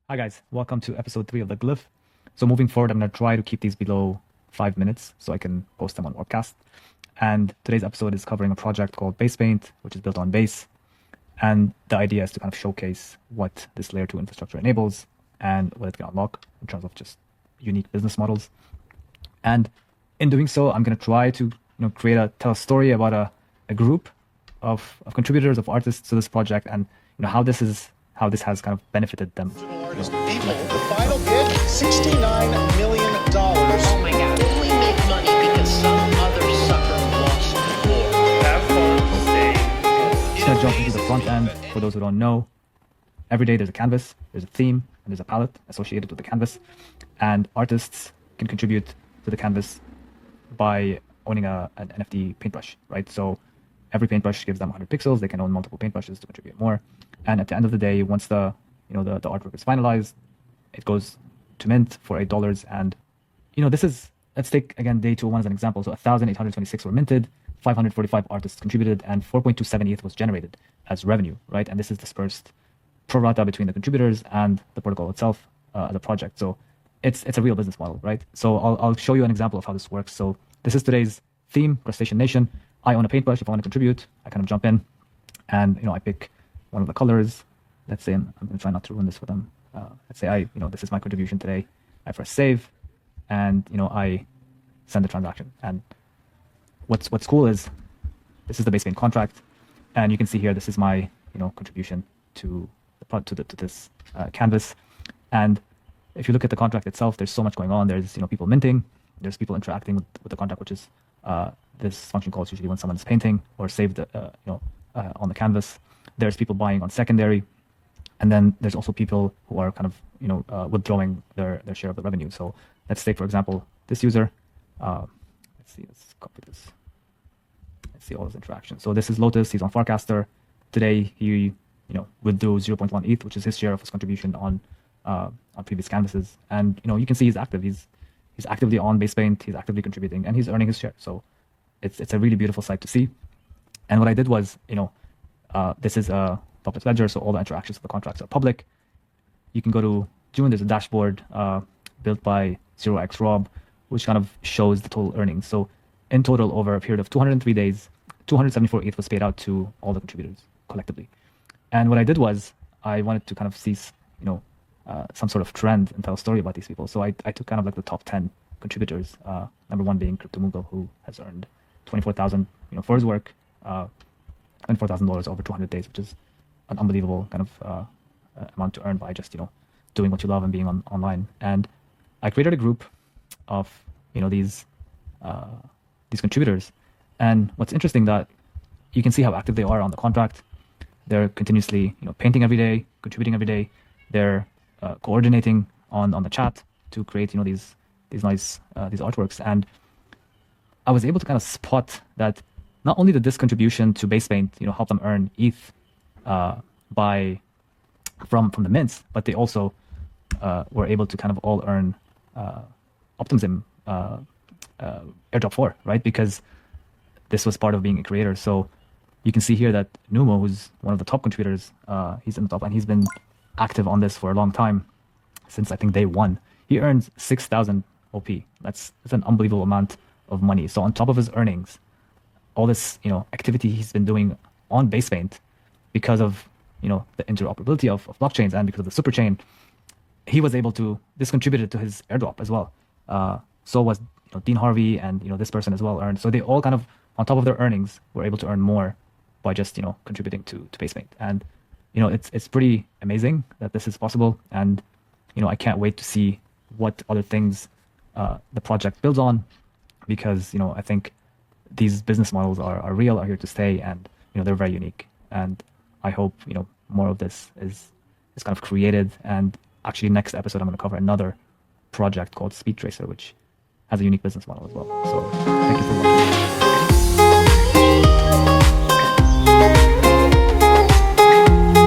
Hi guys, welcome to episode 3 of the Glyph. So moving forward, I'm going to try to keep these below 5 minutes so I can post them on Webcast. And today's episode is covering a project called Basepaint, which is built on Base. And the idea is to kind of showcase what this layer 2 infrastructure enables and what it can unlock in terms of just unique business models. And in doing so, I'm going to try to tell a story about a group of contributors, of artists to this project, and how this has kind of benefited them. Artist People, the final bid, $69 million. Oh my God, we make money because some other sucker lost more. Have fun staying. Just gonna jump into the front end. For those who don't know, every day there's a canvas, there's a theme, and there's a palette associated with the canvas. And artists can contribute to the canvas by owning an NFT paintbrush, right? So every paintbrush gives them 100 pixels. They can own multiple paintbrushes to contribute more. And at the end of the day, once the artwork is finalized, it goes to mint for $8. And this is, let's take again day 201 as an example. So 1,826 were minted, 545 artists contributed, and 4.27 ETH was generated as revenue, right? And this is dispersed pro rata between the contributors and the protocol itself, the project. So it's a real business model, right? So I'll show you an example of how this works. So this is today's theme, Crustacean Nation. I own a paintbrush. If I want to contribute, I kind of jump in and I pick one of the colors. Let's say I'm going to try not to ruin this for them. Let's say this is my contribution today. I press save, and I send the transaction. And what's cool is this is the Basepaint contract, and you can see here this is my contribution to this canvas. And if you look at the contract itself, there's so much going on. There's people minting, there's people interacting with the contract, which is this function calls usually when someone is painting or saved on the canvas. There's people buying on secondary. And then there's also people who are kind of, withdrawing their share of the revenue. So let's take, for example, this user. Let's copy this. Let's see all his interactions. So this is Lotus. He's on Farcaster. Today, he, withdrew 0.1 ETH, which is his share of his contribution on previous canvases. And, you can see he's active. He's actively on Basepaint. He's actively contributing, and he's earning his share. So it's a really beautiful sight to see. And what I did was, this is a public ledger, so all the interactions of the contracts are public. You can go to June. There's a dashboard built by 0x Rob, which kind of shows the total earnings. So in total, over a period of 203 days, 274 ETH was paid out to all the contributors collectively. And what I did was I wanted to kind of see, some sort of trend and tell a story about these people. So I took kind of like the top 10 contributors. Number 1 being Crypto who has earned $24,000, for his work, $24,000 over 200 days, which is an unbelievable kind of amount to earn by just doing what you love and being online. And I created a group of these contributors. And what's interesting that you can see how active they are on the contract. They're continuously painting every day, contributing every day. They're coordinating on the chat to create these nice these artworks. And I was able to kind of spot that not only did this contribution to Basepaint help them earn ETH from the mints, but they also were able to kind of all earn Optimism airdrop 4, right? Because this was part of being a creator. So you can see here that Numo, who's one of the top contributors, he's in the top, and he's been active on this for a long time, since I think day 1. He earns 6,000 OP. That's an unbelievable amount of money. So on top of his earnings, all this activity he's been doing on Basepaint, because of the interoperability of blockchains and because of the super chain, he was able to, this contributed to his airdrop as well. So was Dean Harvey, and this person as well earned. So they all kind of, on top of their earnings, were able to earn more by just contributing to Basepaint. And it's pretty amazing that this is possible. And I can't wait to see what other things the project builds on, because I think these business models are real, are here to stay, and they're very unique. And I hope more of this is kind of created. And actually, next episode I'm going to cover another project called Speed Tracer, which has a unique business model as well. So thank you for watching.